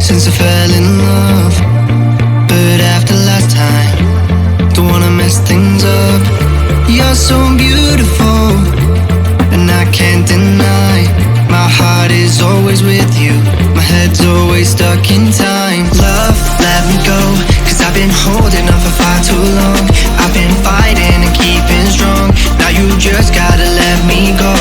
since I fell in love. But after last time, don't wanna mess things up. You're so beautiful, and I can't deny. My heart is always with you, my head's always stuck in time. Love, let me go, cause I've been holding on for far too long. I've been fighting and keeping strong, now you just gotta let me go.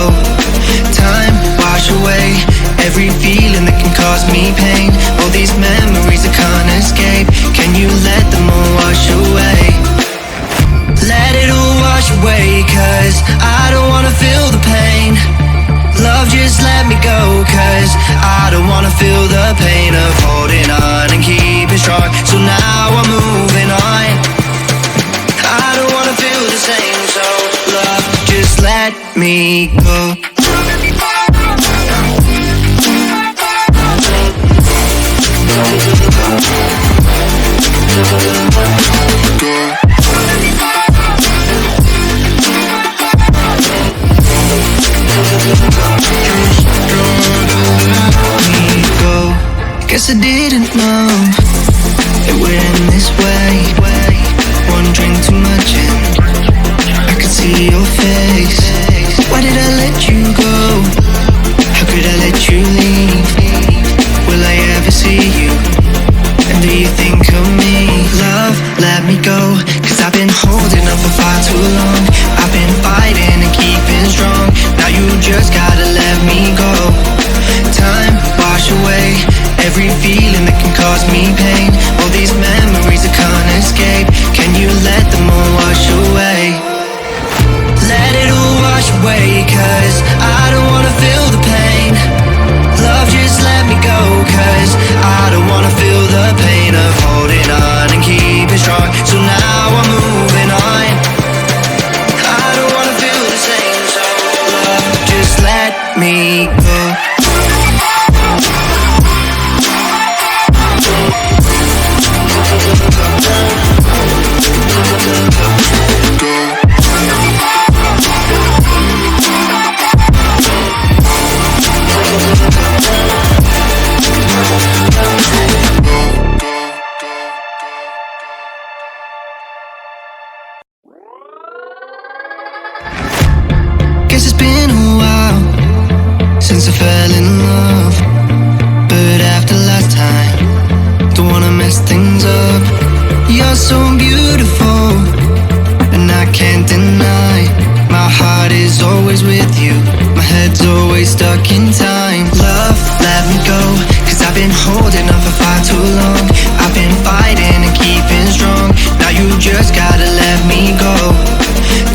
Time, wash away every feeling that can cause me pain. All these memories I can't escape, can you let them all wash away? Let it all wash away, cause I don't wanna feel the pain. Love, just let me go, cause I don't wanna feel the pain of holding on and keeping strong. So now I'm moving on, I don't wanna feel the same. So love, just let me go. Guess I didn't know it would end this way. One drink too much and I could see your face. Why did I let you go? How could I let you leave? Will I ever see you? And do you think of me? Love, let me go, cause I've been holding on for far too long. I've been fighting and keeping strong, now you just gotta let me go. Time, wash away every feeling that can cause me pain. All these memories I can't escape, can you let them all wash away? Let it all wash away, cause I don't wanna feel the pain. Love, just let me go, cause I don't wanna feel the pain of holding on and keeping strong. So now I'm moving on, I don't wanna feel the same. So love, just let me go. Guess it's been a while since I fell in love. But after last time, don't wanna mess things up. You're so beautiful, and I can't deny. My heart is always with you, my head's always stuck in time. Love, let me go, cause I've been holding on for far too long. I've been fighting and keeping strong, now you just gotta let me go.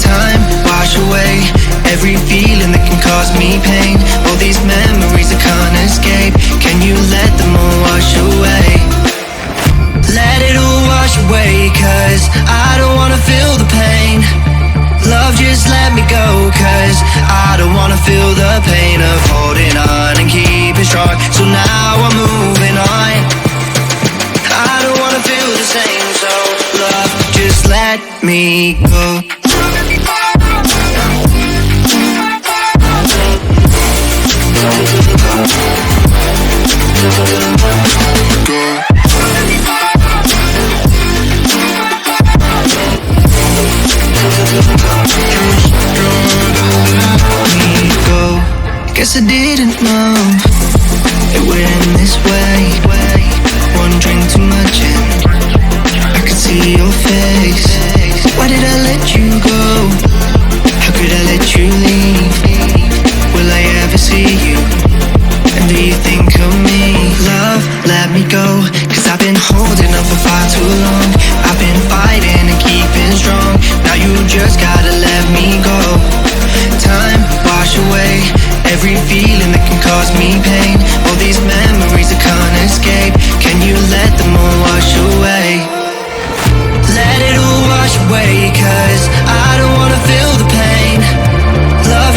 Time, wash away every feeling that can cause me pain. All these memories I can't escape, can you let them all wash away? Let it all wash away, cause I don't wanna feel the pain. Love, just let me go, cause I don't wanna feel the pain of holding on and keeping strong. Now you just gotta let me go. Time, wash away every feeling that can cause me pain. All these memories I can't escape, can you let them all wash away? Let it all wash away, cause I don't wanna feel the pain. Love, just let me go, cause I don't wanna feel the pain of holding on and keeping strong. So now I'm moving on, I don't wanna feel the same. So love, just let me go. Guess I didn't know it would end this way. One drink too much and I could see your face. Why did I let you go? How could I let you leave? Will I ever see you? And do you think of me? Love, let me go, cause I've been holding on for far too long. I've been fighting and keeping strong, now you just gotta let me go. Time, wash away every feeling that can cause me pain. All these memories I can't escape, can you let them all wash away? Let it all wash away, cause I don't wanna feel the pain. Love,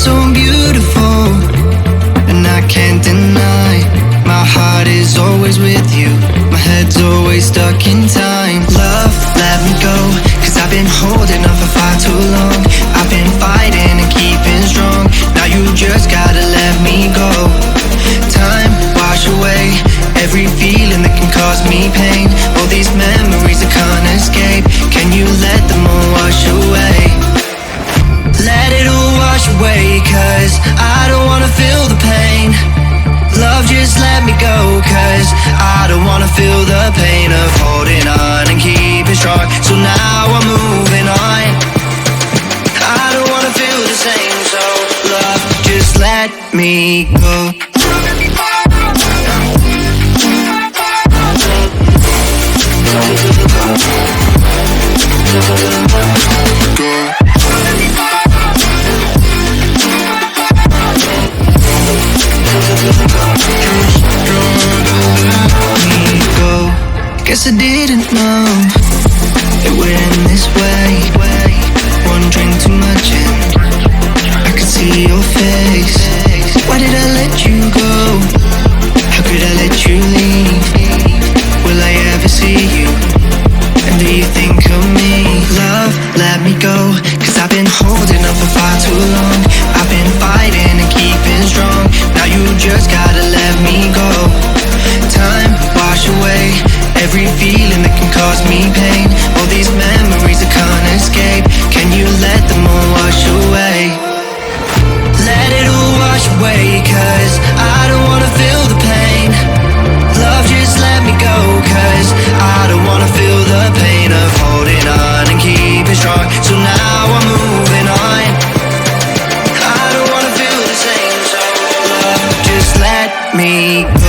so beautiful, and I can't deny. My heart is always with you, my head's always stuck in time. Love, let me go, cause I've been holding on for far too long. I've been fighting and keeping strong, now you just gotta let me go. Time, wash away every feeling that can cause me pain. All these memories I can't escape, can you let them all wash away? Let it all wash away, cause I don't wanna feel the pain. Love, just let me go, cause I don't wanna feel the pain of holding on and keeping strong. So now I'm moving on, I don't wanna feel the same. So love, just let me go. Guess I didn't know it would end this way. One drink too much and I could see your face. Why did I let you go? How could I let you leave? Will I ever see you? And do you think of me? Love, let me go, cause I've been holding on for far too long. I've been fighting and keeping strong, now you just gotta let me go. Time, wash away every feeling that can cause me pain. All these memories I can't escape, can you let them all wash away? Let it all wash away, cause I don't wanna feel the pain. Love, just let me go, cause I don't wanna feel the pain of holding on and keeping strong. So now I'm moving on, I don't wanna feel the same. So love, just let me go.